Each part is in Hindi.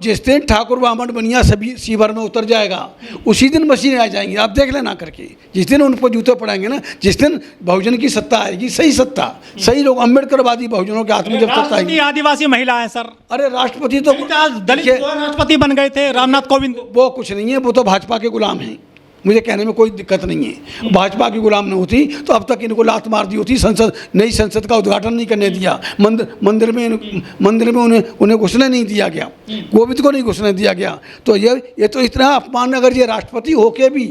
जिस दिन ठाकुर ब्राह्मण बनिया सभी सीवर में उतर जाएगा उसी दिन मशीनें आ जाएंगी। आप देख लेना करके, जिस दिन उनको जूते पड़ाएंगे ना, जिस दिन बहुजन की सत्ता आएगी, सही सत्ता, सही लोग, अम्बेडकरवादी बहुजनों के हाथ में जब सत्ता आएगी। आदिवासी महिला है सर। अरे राष्ट्रपति तो दलित राष्ट्रपति बन गए थे रामनाथ कोविंद। वो कुछ नहीं है, वो तो भाजपा के गुलाम हैं। मुझे कहने में कोई दिक्कत नहीं है। भाजपा की गुलाम न होती तो अब तक इनको लात मार दी होती। नई संसद का उद्घाटन नहीं करने दिया, मंदिर में उन्हें घुसने नहीं दिया गया, गोविंद को नहीं घुसने दिया गया। तो ये तो इतना अपमान, अगर ये राष्ट्रपति होके भी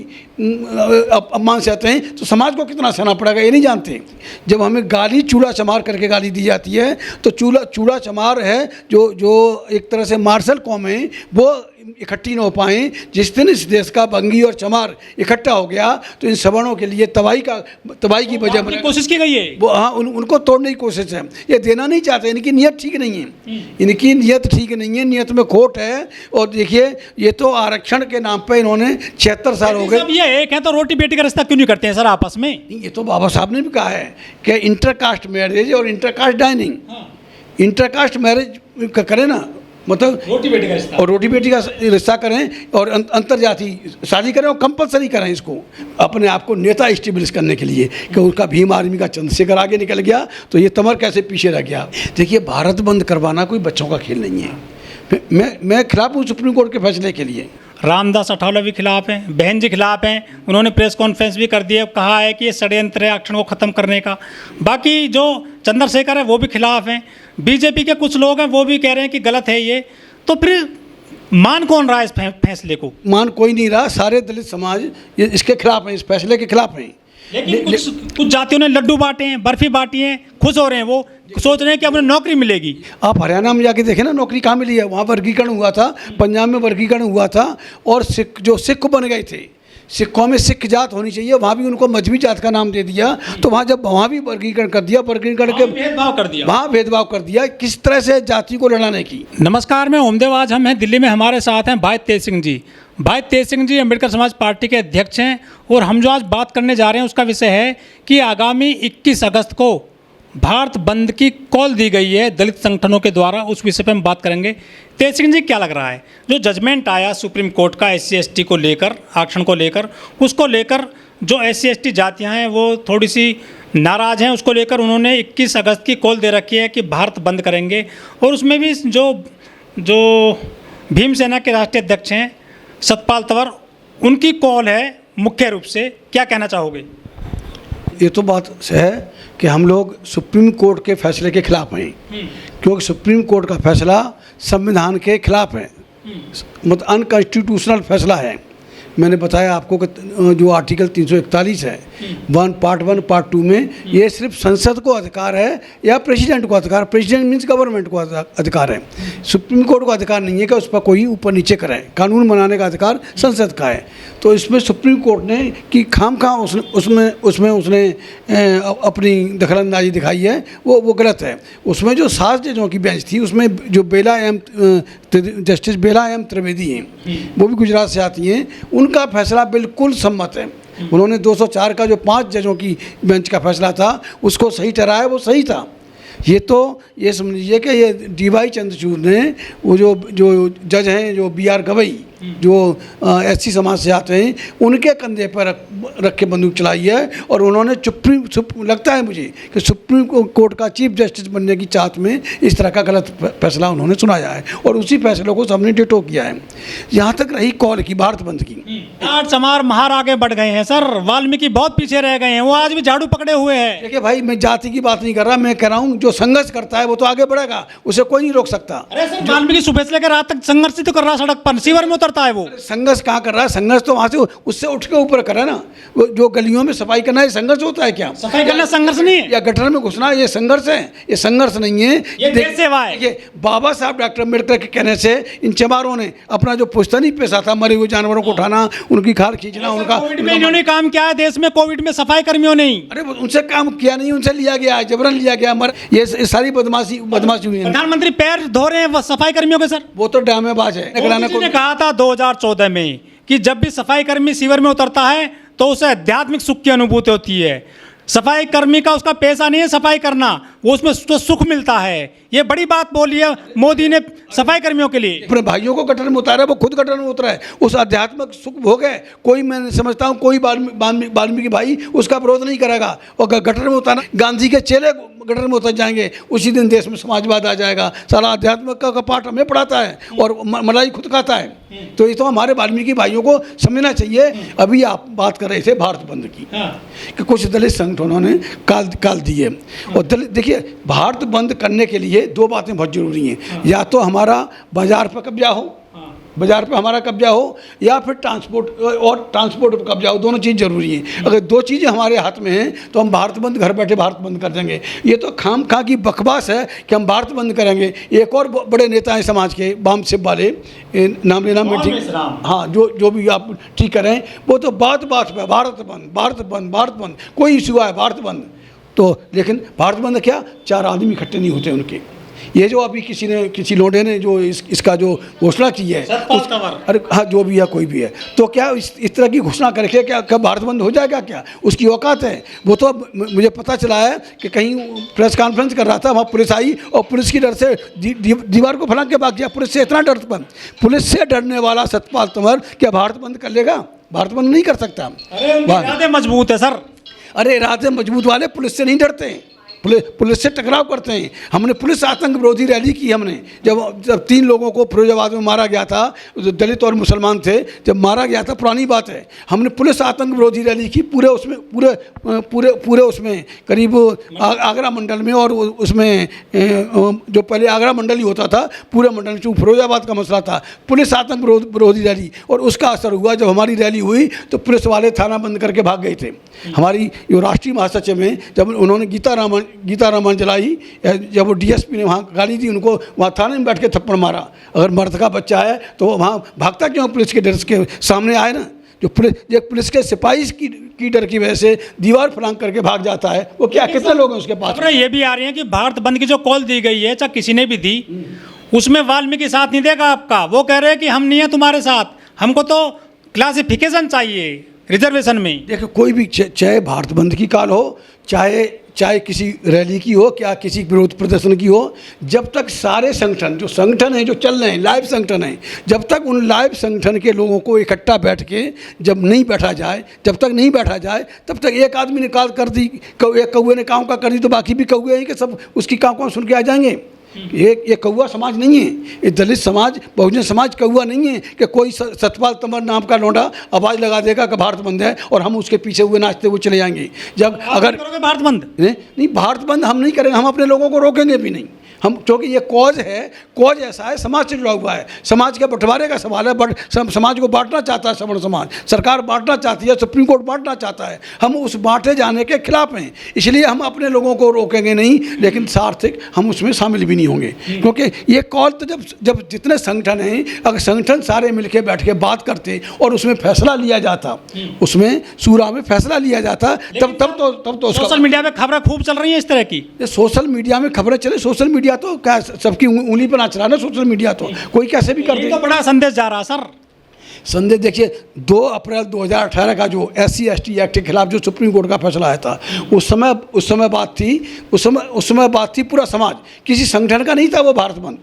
अपमान सहते हैं तो समाज को कितना सहना पड़ेगा ये नहीं जानते। जब हमें गाली चूड़ा चमार करके गाली दी जाती है तो चूड़ा चमार है जो एक तरह से मार्शल कौम है, वो इकट्ठी न हो पाए। जिस दिन इस देश का बंगी और चमार इकट्ठा हो गया तो इन सवर्णों के लिए तबाही की वजह बनी। कोशिश की गई है वो, हाँ, उनको तोड़ने की कोशिश है। ये देना नहीं चाहते, इनकी नीयत ठीक नहीं है, इनकी नीयत ठीक नहीं है, नीयत में खोट है। और देखिए, ये तो आरक्षण के नाम पे इन्होंने 76 साल हो गए। ये एक है तो रोटी बेटी का रिश्ता क्यों नहीं करते हैं सर आपस में? ये तो बाबा साहब ने भी कहा है कि इंटरकास्ट मैरिज और इंटरकास्ट डाइनिंग, इंटरकास्ट मैरिज करें ना, मतलब रोटी बेटी का रिश्ता, और रोटी बेटी का रिश्ता करें और अंतर्जातीय शादी करें और कंपलसरी करें इसको, अपने आप को नेता इस्टेब्लिश करने के लिए कि उसका भीम आर्मी का चंद्रशेखर आगे निकल गया तो ये तमर कैसे पीछे रह गया। देखिए, भारत बंद करवाना कोई बच्चों का खेल नहीं है। मैं खिलाफ हूँ सुप्रीम कोर्ट के फैसले के लिए। रामदास अठावले भी खिलाफ हैं, बहन जी खिलाफ हैं, उन्होंने प्रेस कॉन्फ्रेंस भी कर दी है, कहा है कि ये षड्यंत्र है आरक्षण को ख़त्म करने का। बाकी जो चंद्रशेखर है वो भी खिलाफ हैं, बीजेपी के कुछ लोग हैं वो भी कह रहे हैं कि गलत है ये। तो फिर मान कौन रहा है इस फैसले को? मान कोई नहीं रहा, सारे दलित समाज इसके खिलाफ हैं, इस फैसले के खिलाफ हैं। लेकिन कुछ जातियों ने लड्डू बांटे हैं, बर्फी बांटी है, खुश हो रहे हैं, वो सोच रहे हैं कि अब उन्हें नौकरी मिलेगी। आप हरियाणा में जाके देखें ना, नौकरी कहाँ मिली है? वहाँ वर्गीकरण हुआ था, पंजाब में वर्गीकरण हुआ था, और सिख बन गए थे, सिखों में सिख जात होनी चाहिए, वहाँ भी उनको मजहबी जात का नाम दे दिया। तो वहाँ जब वहाँ भी वर्गीकरण कर दिया, वर्गीकरण के वहाँ भेदभाव कर दिया, किस तरह से जाति को लड़ाने की। नमस्कार, मैं ओमदेव। आज हम हैं दिल्ली में, हमारे साथ हैं भाई तेज सिंह जी। भाई तेज सिंह जी अम्बेडकर समाज पार्टी के अध्यक्ष हैं, और हम जो आज बात करने जा रहे हैं उसका विषय है कि आगामी 21 अगस्त को भारत बंद की कॉल दी गई है दलित संगठनों के द्वारा। उस विषय पर हम बात करेंगे। तेज सिंह जी, क्या लग रहा है जो जजमेंट आया सुप्रीम कोर्ट का SC/ST को लेकर, आरक्षण को लेकर, उसको लेकर जो SC/ST जातियां हैं वो थोड़ी सी नाराज़ हैं, उसको लेकर उन्होंने 21 अगस्त की कॉल दे रखी है कि भारत बंद करेंगे। और उसमें भी जो भीमसेना के राष्ट्रीय अध्यक्ष हैं सतपाल तंवर, उनकी कॉल है मुख्य रूप से। क्या कहना चाहोगे? ये तो बात है कि हम लोग सुप्रीम कोर्ट के फैसले के खिलाफ हैं, क्योंकि सुप्रीम कोर्ट का फैसला संविधान के खिलाफ है, मतलब अनकॉन्स्टिट्यूशनल फैसला है। मैंने बताया आपको कि जो आर्टिकल 341 है, पार्ट 1 पार्ट 2 में, ये सिर्फ संसद को अधिकार है या प्रेसिडेंट को अधिकार, प्रेसिडेंट मीन्स गवर्नमेंट को अधिकार है। सुप्रीम कोर्ट को अधिकार नहीं है कि उस पर कोई ऊपर नीचे करे, कानून बनाने का अधिकार संसद का है। तो इसमें सुप्रीम कोर्ट ने कि खामखा उसमें उसने अपनी दखलंदाजी दिखाई है, वो गलत है। उसमें जो 7 जजों की बेंच थी, उसमें जो जस्टिस बेला एम त्रिवेदी हैं, वो भी गुजरात से आती हैं, उनका फैसला बिल्कुल सम्मत है। उन्होंने 204 का जो 5 जजों की बेंच का फैसला था उसको सही ठहराया, वो सही था। ये समझ लीजिए कि ये DY चंद्रचूड़ ने, वो जो जज हैं, जो BR गवई, जो SC समाज से आते हैं, उनके कंधे पर रख के बंदूक चलाई है। और उन्होंने लगता है मुझे कि सुप्रीम कोर्ट का चीफ जस्टिस बनने की चाहत में इस तरह का गलत फैसला उन्होंने सुनाया है, और उसी फैसलों को सबने डिटो किया है। यहाँ तक रही कॉल की, भारत बंद की, जाट चमार महार आगे बढ़ गए हैं सर, वाल्मीकि बहुत पीछे रह गए हैं, वो आज भी झाड़ू पकड़े हुए हैं। देखिए भाई, मैं जाति की बात नहीं कर रहा, मैं कह रहा हूँ जो संघर्ष करता है वो तो आगे बढ़ेगा, उसे कोई नहीं रोक सकता। अरे सर, वाल्मीकि सुबह से लेकर रात तक संघर्ष तो कर रहा, सड़क पर सीवर में उतरता है वो। संघर्ष कहाँ कर रहा है? संघर्ष तो वहाँ से उससे उठ के ऊपर कर रहा है ना। वो जो गलियों में सफाई करना, ये संघर्ष होता है क्या? सफाई करना संघर्ष नहीं है, या गटर में घुसना ये संघर्ष है? ये संघर्ष नहीं है, ये देश सेवा है। ये बाबा साहब डॉक्टर अम्बेडकर के कहने से इन चमारों ने अपना जो पुश्तैनी पेशा था, मरे हुए जानवरों को उठाना, उनकी खाल खींचना, उनका कोविड में इन्होंने काम किया है देश में, कोविड में सफाई कर्मियों ने। अरे उनसे काम किया नहीं, उनसे लिया गया, जबरन लिया गया। ये सारी बदमाशी हुई है। प्रधानमंत्री पैर धो रहे हैं सफाई कर्मियों के सर, वो तो ड्रामेबाज है। ने कहा था 2014 में कि जब भी सफाई कर्मी सीवर में उतरता है तो उसे आध्यात्मिक सुख की अनुभूति होती है। सफाई कर्मी का उसका पेशा नहीं है सफाई करना, वो उसमें तो सुख मिलता है। ये बड़ी बात बोली है मोदी ने सफाई कर्मियों के लिए। अपने भाइयों को गटर में उतारा, वो खुद गटर में उतरा है, उस आध्यात्मिक सुख भोग है। कोई, मैं समझता हूँ कोई वाल्मीकि भाई उसका विरोध नहीं करेगा। और गटर में उतारना, गांधी के चेले गटर में उतर जाएंगे, उसी दिन देश में समाजवाद आ जाएगा। सारा आध्यात्मिक का पाठ हमें पढ़ाता है और मलाई खुद खाता है। तो ये तो हमारे वाल्मीकि भाइयों को समझना चाहिए। अभी आप बात कर रहे थे भारत बंद की, कि कुछ दलित संगठनों ने काल दिए। और दलित, देखिए, भारत बंद करने के लिए दो बातें बहुत जरूरी हैं। या तो हमारा बाजार पर कब्जा हो, बाजार पे हमारा कब्जा हो, या फिर ट्रांसपोर्ट पर कब्जा हो। दोनों चीज़ जरूरी हैं। अगर दो चीज़ें हमारे हाथ में हैं तो हम भारत बंद, घर बैठे भारत बंद कर देंगे। ये तो खामखा की बकवास है कि हम भारत बंद करेंगे। एक और बड़े नेता हैं समाज के, वाम सिप वाले, नाम लेना में ठीक, हाँ, जो भी आप ठीक करें, वो तो बात पे भारत बंद, भारत बंद, भारत बंद, कोई इशू आए भारत बंद। तो लेकिन भारत बंद क्या, 4 आदमी इकट्ठे नहीं होते उनके। ये जो अभी किसी लोडे ने जो इसका जो घोषणा की है, अरे हाँ, जो भी है, कोई भी है, तो क्या इस तरह की घोषणा करके क्या कब भारत बंद हो जाएगा? क्या उसकी औकात है? वो तो मुझे पता चला है कि कहीं प्रेस कॉन्फ्रेंस कर रहा था, वहाँ पुलिस आई और पुलिस की डर से दीवार को फलांग के भाग गया। पुलिस से इतना डरता, पुलिस से डरने वाला सतपाल तंवर क्या भारत बंद कर लेगा? भारत बंद नहीं कर सकता। इरादे मजबूत है सर। अरे इरादे मजबूत वाले पुलिस से नहीं डरते, पुलिस से टकराव करते हैं। हमने पुलिस आतंक विरोधी रैली की। हमने जब 3 लोगों को फिरोजाबाद में मारा गया था, दलित और मुसलमान थे, जब मारा गया था, पुरानी बात है, हमने पुलिस आतंक विरोधी रैली की पूरे उसमें करीब आगरा मंडल में। और उसमें जो पहले आगरा मंडल ही होता था, पूरे मंडल में, चूँकि फिरोजाबाद का मसला था, पुलिस आतंक विरोधी रैली। और उसका असर हुआ, जब हमारी रैली हुई तो पुलिस वाले थाना बंद करके भाग गए थे। हमारी जो राष्ट्रीय महासचिव में, जब उन्होंने गीता रामन जलाई, जब वो डीएसपी ने वहाँ गाली दी उनको, वहाँ थाने में बैठ के थप्पड़ मारा। अगर मर्द का बच्चा है तो वहाँ भागता क्यों? पुलिस के डर के सामने आए ना। जो पुलिस के सिपाही की डर की वजह से दीवार फलांग करके भाग जाता है, वो क्या, कितने लोग हैं उसके पास? ये भी आ रही है कि भारत बंद की जो कॉल दी गई है, चाहे किसी ने भी दी, उसमें वाल्मीकि साथ नहीं देगा आपका। वो कह रहे हैं कि हम नहीं है तुम्हारे साथ, हमको तो क्लासिफिकेशन चाहिए रिजर्वेशन में। देखो, कोई भी, चाहे भारत बंद की कॉल हो, चाहे किसी रैली की हो, क्या किसी विरोध प्रदर्शन की हो, जब तक सारे संगठन हैं जो चल रहे हैं, लाइव संगठन हैं, जब तक उन लाइव संगठन के लोगों को इकट्ठा बैठ के जब तक नहीं बैठा जाए, तब तक एक आदमी ने कॉल कर दी, एक कौए ने काँव का कर दी, तो बाकी भी कौए हैं कि सब उसकी काँव सुन के आ जाएंगे। ये कौआ समाज नहीं है, ये दलित समाज, बहुजन समाज कौआ नहीं है कि कोई सतपाल तंवर नाम का लौंडा आवाज़ लगा देगा कि भारत बंद है और हम उसके पीछे हुए नाचते हुए चले जाएंगे। जब अगर भारत बंद नहीं, भारत बंद हम नहीं करेंगे, हम अपने लोगों को रोकेंगे भी नहीं। हम, क्योंकि ये कॉज ऐसा है, समाज से जुड़ा हुआ है, समाज के बंटवारे का सवाल है। समाज को बांटना चाहता है सवर्ण समाज, सरकार बांटना चाहती है, सुप्रीम कोर्ट बांटना चाहता है। हम उस बांटे जाने के खिलाफ हैं, इसलिए हम अपने लोगों को रोकेंगे नहीं, लेकिन सार्थक हम उसमें शामिल भी नहीं होंगे। क्योंकि ये कॉल तो जब जितने संगठन हैं, अगर संगठन सारे मिलकर बैठ के बात करते और उसमें फैसला लिया जाता, उसमें सूरा में फैसला लिया जाता, तब तो सोशल मीडिया में खबरें खूब चल रही हैं इस तरह की। सोशल मीडिया में खबरें चले, सोशल मीडिया तो क्या सबकी उंगली पर नाच रहा है ना। सोशल मीडिया तो कोई कैसे भी कर दे। तो बड़ा संदेश जा रहा है सर। संदेश देखिए, 2 अप्रैल 2018 का जो SC/ST एक्ट के खिलाफ जो सुप्रीम कोर्ट का फैसला आया था, उस समय बात थी पूरा समाज, किसी संगठन का नहीं था वो भारत बंद,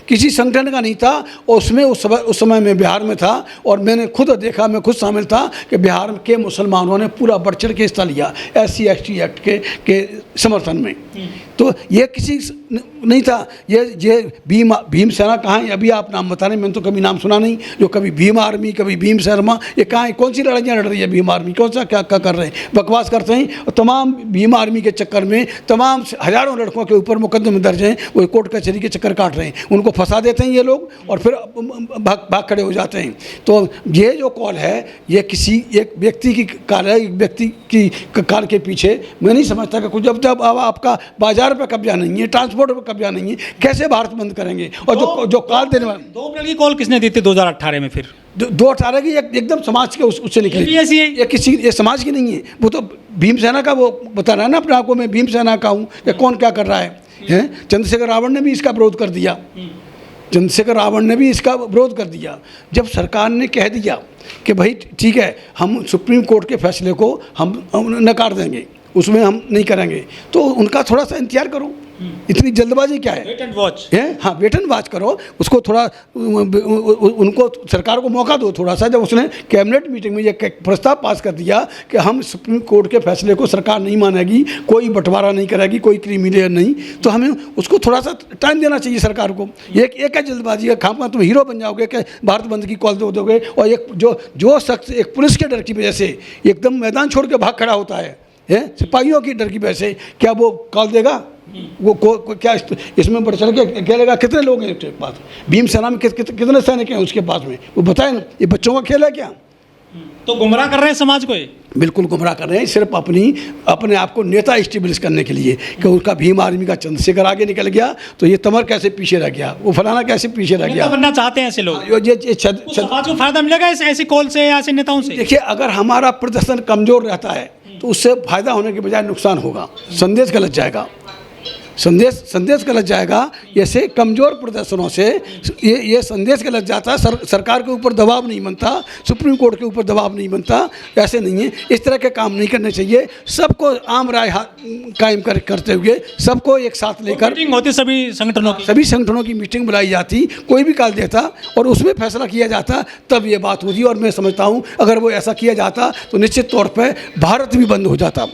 किसी संगठन का नहीं था। और उसमें उस समय मैं बिहार में था और मैंने खुद देखा, मैं खुद शामिल था कि बिहार के मुसलमानों ने पूरा बढ़ चढ़ के हिस्सा लिया SC/ST एक्ट के समर्थन में। तो ये किसी नहीं था। ये भीम सेना कहाँ है? अभी आप नाम बता रहे हैं, मैंने तो कभी नाम सुना नहीं। जो कभी भीम आर्मी, कभी भीम शर्मा, ये कहाँ है? कौन सी लड़ाइयाँ लड़ रही है भीम आर्मी? कौन सा क्या कर रहे हैं? बकवास करते हैं। और तमाम भीम आर्मी के चक्कर में तमाम हज़ारों लड़कों के ऊपर मुकदमे दर्ज हैं, वो कोर्ट कचहरी के चक्कर काट रहे हैं, उनको फंसा देते हैं ये लोग और फिर भाग खड़े हो जाते हैं। तो ये जो कॉल है, ये किसी एक व्यक्ति की कॉल है, एक व्यक्ति की कॉल के पीछे मैं नहीं समझता कि कुछ, जब आपका बाजार पर कब्जा नहीं है, ट्रांसपोर्ट पर कब्जा नहीं है, कैसे भारत बंद करेंगे? और जो कॉल देने वाले 2 अप्रैल की कॉल किसने दी थी 2018 में? फिर 2018 की एकदम समाज के उससे निकली, ये समाज की नहीं है। वो तो भीम सेना का वो बता रहा है ना अपने आप को, मैं भीम सेना का हूँ, कि कौन क्या कर रहा है। चंद्रशेखर रावण ने भी इसका विरोध कर दिया, चंद्रशेखर रावण ने भी इसका विरोध कर दिया। जब सरकार ने कह दिया कि भाई ठीक है, हम सुप्रीम कोर्ट के फैसले को हम नकार देंगे, उसमें हम नहीं करेंगे, तो उनका थोड़ा सा इंतजार करो, इतनी जल्दबाजी क्या है? वेट एंड वॉच है, हाँ वेट एंड वॉच करो, उसको थोड़ा उनको सरकार को मौका दो थोड़ा सा। जब उसने कैबिनेट मीटिंग में ये प्रस्ताव पास कर दिया कि हम सुप्रीम कोर्ट के फैसले को सरकार नहीं मानेगी, कोई बंटवारा नहीं करेगी, कोई क्रीमी लेयर नहीं, तो हमें उसको थोड़ा सा टाइम देना चाहिए सरकार को। एक है जल्दबाजी का खामा, तुम हीरो बन जाओगे कि भारत बंद की कॉल दोगे, और एक जो शख्स एक पुलिस के डर की वजह से एकदम मैदान छोड़ के भाग खड़ा होता है सिपाहियों की डर की वजह से, क्या वो कॉल देगा? वो क्या इसमें बढ़ चढ़ के खेलेगा? कितने लोग हैं उसके पास? भीमसेना में कितने सैनिक हैं उसके पास में? वो बताए ना, ये बच्चों का खेल है क्या? तो गुमराह कर रहे हैं समाज को ये। बिल्कुल गुमराह कर रहे हैं, सिर्फ अपने आप को नेता स्टेब्लिश करने के लिए कि उनका भीम आर्मी का चंद्रशेखर आगे निकल गया तो ये तमर कैसे पीछे रह गया, वो फलाना कैसे पीछे रह गया। बनना चाहते हैं ऐसे लोग, समाज को फायदा मिलेगा ऐसी कॉल से, ऐसे नेताओं से? देखिए, अगर हमारा प्रदर्शन कमजोर रहता है तो उससे फायदा होने के बजाय नुकसान होगा, संदेश गलत जाएगा, संदेश गलत जाएगा। ऐसे कमज़ोर प्रदर्शनों से ये संदेश गलत जाता है, सरकार के ऊपर दबाव नहीं बनता, सुप्रीम कोर्ट के ऊपर दबाव नहीं बनता, ऐसे नहीं है। इस तरह के काम नहीं करने चाहिए। सबको आम राय कायम करते हुए सबको एक साथ लेकर मीटिंग होती, सभी संगठनों की मीटिंग बुलाई जाती, कोई भी कॉल देता और उसमें फैसला किया जाता, तब ये बात होती। और मैं समझता हूँ अगर वो ऐसा किया जाता तो निश्चित तौर पर भारत भी बंद हो जाता।